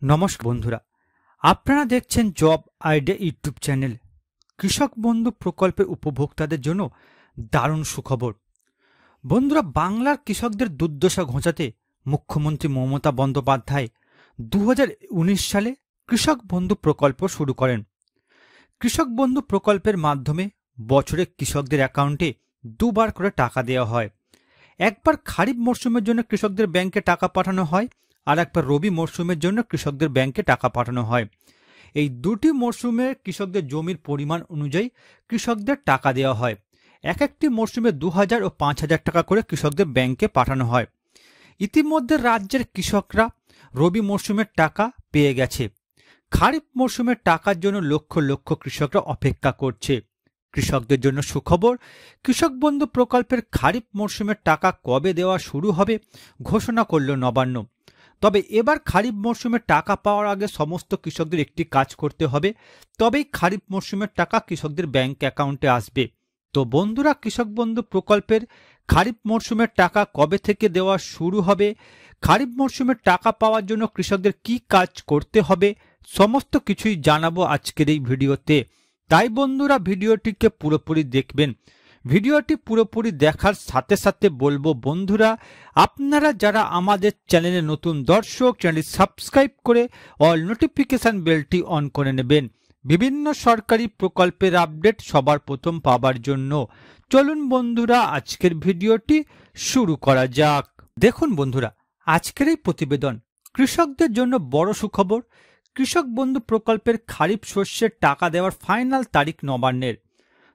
নমস্কার বন্ধুরা, আপনারা দেখছেন জব আইডিয়া ইউটিউব চ্যানেল। কৃষক বন্ধু প্রকল্পের উপভোক্তাদের জন্য দারুণ সুখবর। বন্ধুরা, বাংলার কৃষকদের দুর্দশা ঘোচাতে মুখ্যমন্ত্রী মমতা বন্দ্যোপাধ্যায় 2019 সালে কৃষক বন্ধু প্রকল্প শুরু করেন। কৃষক বন্ধু প্রকল্পের মাধ্যমে বছরে কৃষকদের অ্যাকাউন্টে দুবার করে টাকা দেওয়া হয়। একবার খারিফ মরশুমের জন্য কৃষকদের ব্যাংকে টাকা পাঠানো হয়, আর একবার রবি মরশুমের জন্য কৃষকদের ব্যাংকে টাকা পাঠানো হয়। এই দুটি মরশুমে কৃষকদের জমির পরিমাণ অনুযায়ী কৃষকদের টাকা দেওয়া হয়। এক একটি মরশুমে 2000 ও 5000 টাকা করে কৃষকদের ব্যাংকে পাঠানো হয়। ইতিমধ্যে রাজ্যের কৃষকরা রবি মরশুমের টাকা পেয়ে গেছে। খারিফ মরশুমের টাকার জন্য লক্ষ লক্ষ কৃষকরা অপেক্ষা করছে। কৃষকদের জন্য সুখবর, কৃষক বন্ধু প্রকল্পের খারিফ মরশুমের টাকা কবে দেওয়া শুরু হবে ঘোষণা করল নবান্ন। তবে এবার খারিফ মরশুমের টাকা পাওয়ার আগে সমস্ত কৃষকদের একটি কাজ করতে হবে, তবেই খারিফ মরশুমের টাকা কৃষকদের ব্যাংক অ্যাকাউন্টে আসবে। তো বন্ধুরা, কৃষক বন্ধু প্রকল্পের খারিফ মরশুমের টাকা কবে থেকে দেওয়া শুরু হবে, খারিফ মরশুমের টাকা পাওয়ার জন্য কৃষকদের কি কাজ করতে হবে, সমস্ত কিছুই জানাবো আজকের এই ভিডিওতে। তাই বন্ধুরা, ভিডিওটিকে পুরোপুরি দেখবেন। ভিডিওটি পুরোপুরি দেখার সাথে সাথে বলবো বন্ধুরা, আপনারা যারা আমাদের চ্যানেলে নতুন দর্শক, চ্যানেলটি সাবস্ক্রাইব করে অল নোটিফিকেশন বেলটি অন করে নেবেন বিভিন্ন সরকারি প্রকল্পের আপডেট সবার প্রথম পাবার জন্য। চলুন বন্ধুরা, আজকের ভিডিওটি শুরু করা যাক। দেখুন বন্ধুরা, আজকের এই প্রতিবেদন কৃষকদের জন্য বড় সুখবর। কৃষক বন্ধু প্রকল্পের খারিফ শস্যের টাকা দেওয়ার ফাইনাল তারিখ নবান্নের।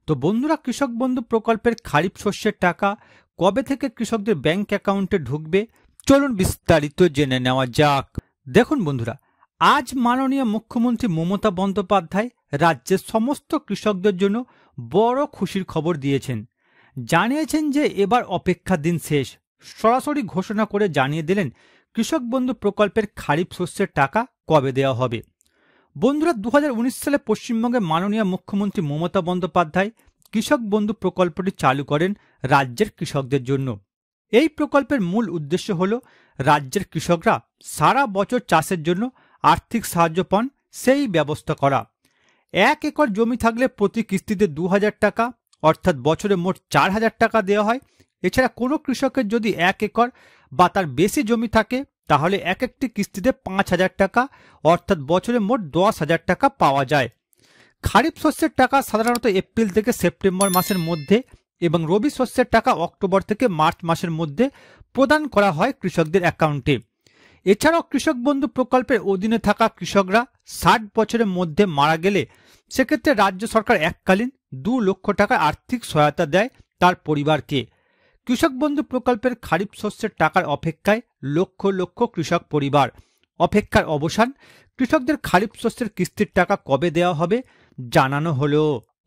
তো বন্ধুরা, কৃষক বন্ধু প্রকল্পের খারিফ শস্যের টাকা কবে থেকে কৃষকদের ব্যাংক অ্যাকাউন্টে ঢুকবে, চলুন বিস্তারিত জেনে নেওয়া যাক। দেখুন বন্ধুরা, আজ মাননীয় মুখ্যমন্ত্রী মমতা বন্দ্যোপাধ্যায় রাজ্যের সমস্ত কৃষকদের জন্য বড় খুশির খবর দিয়েছেন। জানিয়েছেন যে এবার অপেক্ষার দিন শেষ। সরাসরি ঘোষণা করে জানিয়ে দিলেন কৃষক বন্ধু প্রকল্পের খারিফ শস্যের টাকা কবে দেওয়া হবে। বন্ধুরা, 2019 সালে পশ্চিমবঙ্গের মাননীয় মুখ্যমন্ত্রী মমতা বন্দ্যোপাধ্যায় কৃষক বন্ধু প্রকল্পটি চালু করেন রাজ্যের কৃষকদের জন্য। এই প্রকল্পের মূল উদ্দেশ্য হল রাজ্যের কৃষকরা সারা বছর চাষের জন্য আর্থিক সাহায্য পান সেই ব্যবস্থা করা। 1 একর জমি থাকলে প্রতি কিস্তিতে 2000 টাকা অর্থাৎ বছরে মোট 4000 টাকা দেওয়া হয়। এছাড়া কোনো কৃষকের যদি 1 একর বা তার বেশি জমি থাকে তাহলে এক একটি কিস্তিতে 5000 টাকা অর্থাৎ বছরে মোট 10,000 টাকা পাওয়া যায়। খারিফ শস্যের টাকা সাধারণত এপ্রিল থেকে সেপ্টেম্বর মাসের মধ্যে এবং রবি শস্যের টাকা অক্টোবর থেকে মার্চ মাসের মধ্যে প্রদান করা হয় কৃষকদের অ্যাকাউন্টে। এছাড়াও কৃষক বন্ধু প্রকল্পের অধীনে থাকা কৃষকরা 60 বছরের মধ্যে মারা গেলে সেক্ষেত্রে রাজ্য সরকার এককালীন 2 লক্ষ টাকা আর্থিক সহায়তা দেয় তার পরিবারকে। কৃষক বন্ধু প্রকল্পের খারিফ শস্যের টাকার অপেক্ষায় লক্ষ লক্ষ কৃষক পরিবার। অপেক্ষার অবসান, কৃষকদের খারিফ শস্যের কিস্তির টাকা কবে দেওয়া হবে জানানো হলো।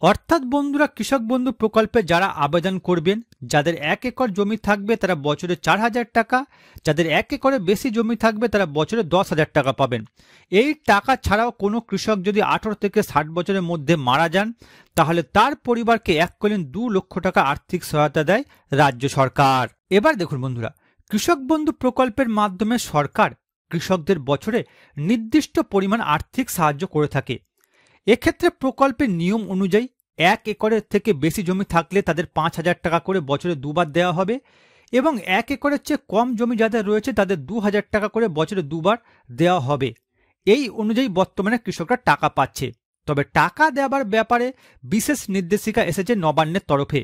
অর্থাৎ বন্ধুরা, কৃষক বন্ধু প্রকল্পে যারা আবেদন করবেন, যাদের 1 একর জমি থাকবে তারা বছরে 4000 টাকা, যাদের 1 একরের বেশি জমি থাকবে তারা বছরে 10,000 টাকা পাবেন। এই টাকা ছাড়াও কোনো কৃষক যদি 18 থেকে 60 বছরের মধ্যে মারা যান তাহলে তার পরিবারকে এককালীন 2 লক্ষ টাকা আর্থিক সহায়তা দেয় রাজ্য সরকার। এবার দেখুন বন্ধুরা, কৃষক বন্ধু প্রকল্পের মাধ্যমে সরকার কৃষকদের বছরে নির্দিষ্ট পরিমাণ আর্থিক সাহায্য করে থাকে। এক্ষেত্রে প্রকল্পের নিয়ম অনুযায়ী 1 একরের থেকে বেশি জমি থাকলে তাদের 5000 টাকা করে বছরে দুবার দেওয়া হবে এবং 1 একরের চেয়ে কম জমি যাদের রয়েছে তাদের 2000 টাকা করে বছরে দুবার দেওয়া হবে। এই অনুযায়ী বর্তমানে কৃষকরা টাকা পাচ্ছে। তবে টাকা দেওয়ার ব্যাপারে বিশেষ নির্দেশিকা এসেছে নবান্নের তরফে।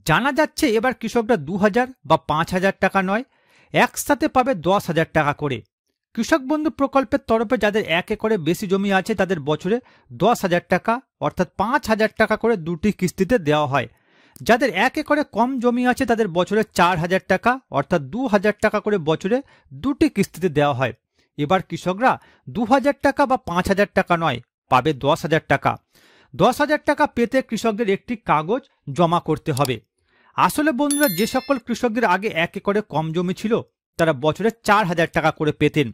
জানা যাচ্ছে এবার কৃষকরা 2000 বা 5000 টাকা নয়, একসাথে পাবে 10,000 টাকা করে। কৃষক বন্ধু প্রকল্পের তরফে যাদের 1 একরে বেশি জমি আছে তাদের বছরে 10,000 টাকা অর্থাৎ 5000 টাকা করে দুটি কিস্তিতে দেওয়া হয়। যাদের 1 একরে কম জমি আছে তাদের বছরে 4000 টাকা অর্থাৎ 2000 টাকা করে বছরে দুটি কিস্তিতে দেওয়া হয়। এবার কৃষকরা 2000 টাকা বা 5000 টাকা নয়, পাবে 10,000 টাকা। 10,000 টাকা পেতে কৃষকদের একটি কাগজ জমা করতে হবে। আসলে বন্ধুরা, যে সকল কৃষকদের আগে 1 একরে কম জমি ছিল তারা বছরে 4000 টাকা করে পেতেন।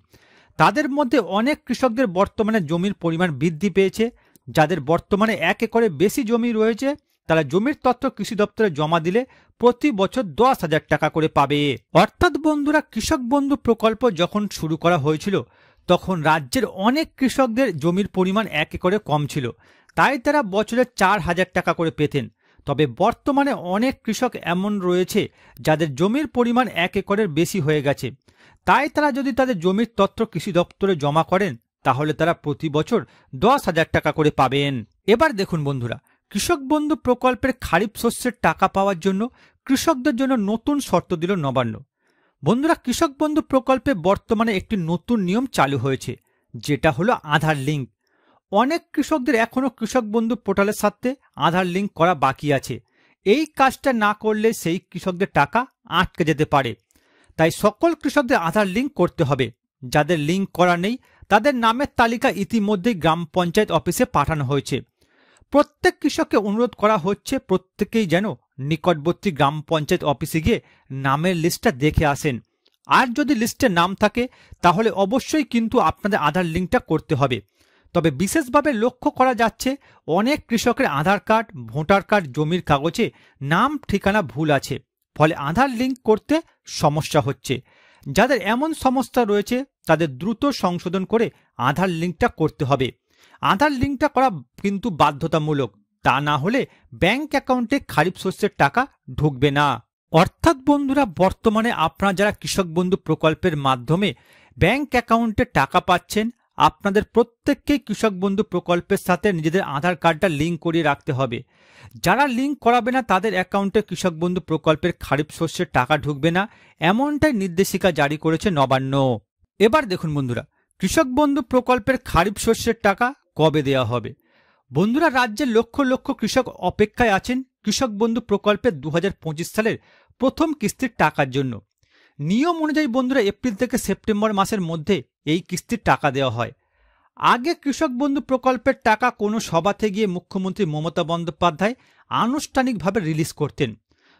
তাদের মধ্যে অনেক কৃষকদের বর্তমানে জমির পরিমাণ বৃদ্ধি পেয়েছে। যাদের বর্তমানে 1 একরে বেশি জমি রয়েছে তারা জমির তথ্য কৃষি দপ্তরে জমা দিলে প্রতি বছর 10,000 টাকা করে পাবে। অর্থাৎ বন্ধুরা, কৃষক বন্ধু প্রকল্প যখন শুরু করা হয়েছিল তখন রাজ্যের অনেক কৃষকদের জমির পরিমাণ 1 একরে কম ছিল, তাই তারা বছরে 4,000 টাকা করে পেতেন। তবে বর্তমানে অনেক কৃষক এমন রয়েছে যাদের জমির পরিমাণ 1 একরের বেশি হয়ে গেছে, তাই তারা যদি তাদের জমির তথ্য কৃষি দপ্তরে জমা করেন তাহলে তারা প্রতি বছর 10,000 টাকা করে পাবেন। এবার দেখুন বন্ধুরা, কৃষক বন্ধু প্রকল্পের খারিফ শস্যের টাকা পাওয়ার জন্য কৃষকদের জন্য নতুন শর্ত দিল নবান্ন। বন্ধুরা, কৃষক বন্ধু প্রকল্পে বর্তমানে একটি নতুন নিয়ম চালু হয়েছে, যেটা হলো আধার লিঙ্ক। অনেক কৃষকদের এখনো কৃষক বন্ধু পোর্টালের সাথে আধার লিঙ্ক করা বাকি আছে। এই কাজটা না করলে সেই কৃষকদের টাকা আটকে যেতে পারে। তাই সকল কৃষকদের আধার লিঙ্ক করতে হবে। যাদের লিঙ্ক করা নেই তাদের নামের তালিকা ইতিমধ্যেই গ্রাম পঞ্চায়েত অফিসে পাঠানো হয়েছে। প্রত্যেক কৃষককে অনুরোধ করা হচ্ছে প্রত্যেকেই যেন নিকটবর্তী গ্রাম পঞ্চায়েত অফিসে গিয়ে নামের লিস্টটা দেখে আসেন। আর যদি লিস্টে নাম থাকে তাহলে অবশ্যই কিন্তু আপনাদের আধার লিঙ্কটা করতে হবে। তবে বিশেষভাবে লক্ষ্য করা যাচ্ছে অনেক কৃষকের আধার কার্ড, ভোটার কার্ড, জমির কাগজে নাম ঠিকানা ভুল আছে, ফলে আধার লিঙ্ক করতে সমস্যা হচ্ছে। যাদের এমন সমস্যা রয়েছে তাদের দ্রুত সংশোধন করে আধার লিঙ্কটা করতে হবে। আধার লিঙ্কটা করা কিন্তু বাধ্যতামূলক, তা না হলে ব্যাংক অ্যাকাউন্টে খারিফ শস্যের টাকা ঢুকবে না। অর্থাৎ বন্ধুরা, বর্তমানে আপনারা যারা কৃষক বন্ধু প্রকল্পের মাধ্যমে ব্যাংক অ্যাকাউন্টে টাকা পাচ্ছেন, আপনাদের প্রত্যেককেই কৃষক বন্ধু প্রকল্পের সাথে নিজেদের আধার কার্ডটা লিঙ্ক করিয়ে রাখতে হবে। যারা লিঙ্ক করাবে না তাদের অ্যাকাউন্টে কৃষক বন্ধু প্রকল্পের খারিফ শস্যের টাকা ঢুকবে না, এমনটাই নির্দেশিকা জারি করেছে নবান্ন। এবার দেখুন বন্ধুরা, কৃষক বন্ধু প্রকল্পের খারিফ শস্যের টাকা কবে দেওয়া হবে। বন্ধুরা, রাজ্যের লক্ষ লক্ষ কৃষক অপেক্ষায় আছেন কৃষক বন্ধু প্রকল্পের 2025 সালের প্রথম কিস্তির টাকার জন্য। নিয়ম অনুযায়ী বন্ধুরা এপ্রিল থেকে সেপ্টেম্বর মাসের মধ্যে এই কিস্তির টাকা দেওয়া হয়। আগে কৃষক বন্ধু প্রকল্পের টাকা কোনো সভাতে গিয়ে মুখ্যমন্ত্রী মমতা বন্দ্যোপাধ্যায় আনুষ্ঠানিকভাবে রিলিজ করতেন।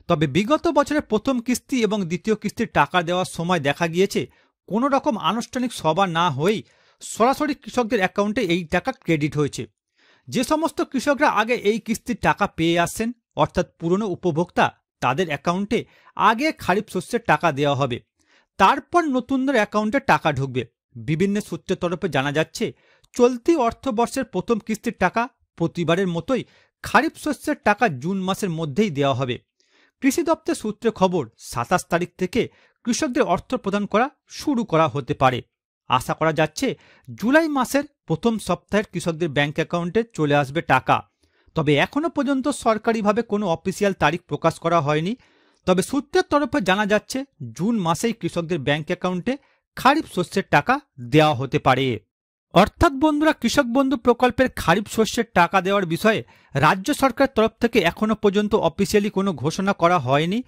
তবে বিগত বছরের প্রথম কিস্তি এবং দ্বিতীয় কিস্তির টাকা দেওয়ার সময় দেখা গিয়েছে কোনো রকম আনুষ্ঠানিক সভা না হয়েই সরাসরি কৃষকদের অ্যাকাউন্টে এই টাকা ক্রেডিট হয়েছে। যে সমস্ত কৃষকরা আগে এই কিস্তির টাকা পেয়ে আসছেন, অর্থাৎ পুরনো উপভোক্তা, তাদের অ্যাকাউন্টে আগে খারিফ শস্যের টাকা দেওয়া হবে, তারপর নতুনদের অ্যাকাউন্টে টাকা ঢুকবে। বিভিন্ন সূত্রের তরফে জানা যাচ্ছে চলতি অর্থবর্ষের প্রথম কিস্তির টাকা প্রতিবারের মতোই খারিফ শস্যের টাকা জুন মাসের মধ্যেই দেওয়া হবে। কৃষি দপ্তর সূত্রে খবর 27 তারিখ থেকে কৃষকদের অর্থ প্রদান করা শুরু করা হতে পারে। আশা করা যাচ্ছে জুলাই মাসের প্রথম সপ্তাহের কৃষকদের ব্যাংক অ্যাকাউন্টে চলে আসবে টাকা। তবে এখনো পর্যন্ত সরকারিভাবে কোনো অফিসিয়াল তারিখ প্রকাশ করা হয়নি। তবে সূত্রের তরফে জানা যাচ্ছে জুন মাসেই কৃষকদের ব্যাংক অ্যাকাউন্টে খারিফ শস্যের টাকা দেওয়া হতে পারে। অর্থাৎ বন্ধুরা, কৃষক বন্ধু প্রকল্পের খারিফ শস্যের টাকা দেওয়ার বিষয়ে রাজ্য সরকারের তরফ থেকে এখনো পর্যন্ত অফিসিয়ালি কোনো ঘোষণা করা হয়নি।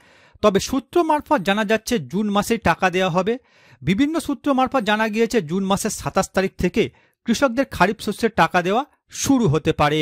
তবে সূত্র মারফত জানা যাচ্ছে জুন মাসেই টাকা দেওয়া হবে। বিভিন্ন সূত্র মারফত জানা গিয়েছে জুন মাসের 27 তারিখ থেকে কৃষকদের খারিফ শস্যের টাকা দেওয়া শুরু হতে পারে।